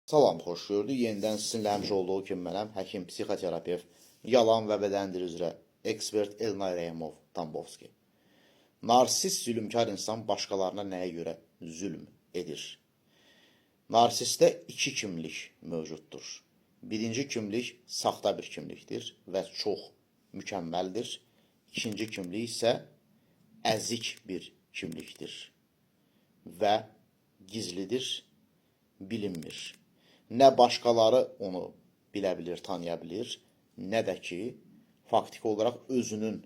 Salam, xoş gördük. Yenidən sizinlə həmişə olduğu kimi mənəm, həkim, psixoterapevt, yalan və bədən dili üzrə ekspert Elnay Rəhimov Tambovski. Narsist zülmkar insan başqalarına nəyə görə zülm edir? Narsistdə iki kimlik mövcuddur. Birinci kimlik saxta bir kimlikdir və çox mükəmməldir. İkinci kimlik isə əzik bir kimlikdir və gizlidir, bilinmir. Nə başqaları onu bilə bilir, tanıya bilir, nə də ki, faktiki olaraq özünün,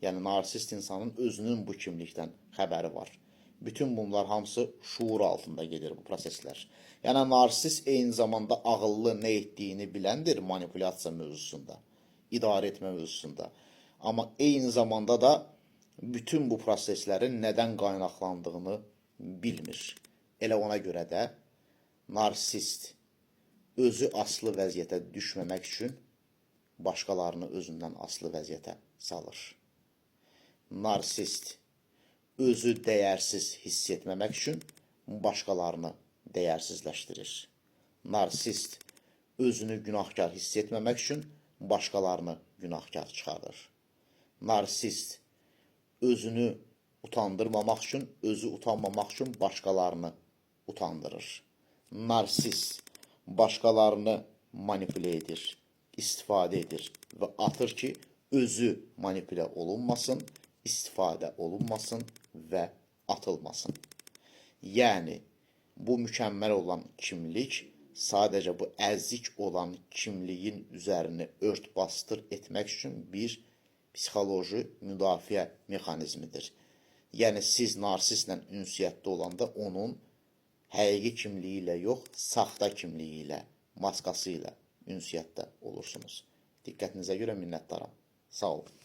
yəni narsist insanın özünün bu kimlikdən xəbəri var. Bütün bunlar hamısı şuur altında gedir bu proseslər. Yəni narsist eyni zamanda ağıllı nə etdiyini biləndir manipulyasiya mövzusunda, idarə etmə mövzusunda. Amma eyni zamanda da bütün bu proseslərin nədən qaynaqlandığını bilmir. Elə ona görə də narsist özü aslı vəziyyətə düşməmək üçün başqalarını özündən aslı vəziyyətə salır. Narsist özü dəyərsiz hiss etməmək üçün başqalarını dəyərsizləşdirir. Narsist özünü günahkar hiss etməmək üçün başqalarını günahkar çıxardır. Narsist özünü utandırmamaq üçün, özü utanmamaq üçün başqalarını utandırır. Narsist başqalarını manipulə edir, istifadə edir və atır ki, özü manipulə olunmasın, istifadə olunmasın və atılmasın. Yəni, bu mükəmməl olan kimlik sadəcə bu əzik olan kimliyin üzərini ört-basdır etmək üçün bir psixoloji müdafiə mexanizmidir. Yəni, siz narsistlə ünsiyyətdə olanda onun həqiqi kimliyi ilə yox, saxta kimliyi ilə, maskası ilə ünsiyyətdə olursunuz. Diqqətinizə görə minnətdaram. Sağ olun.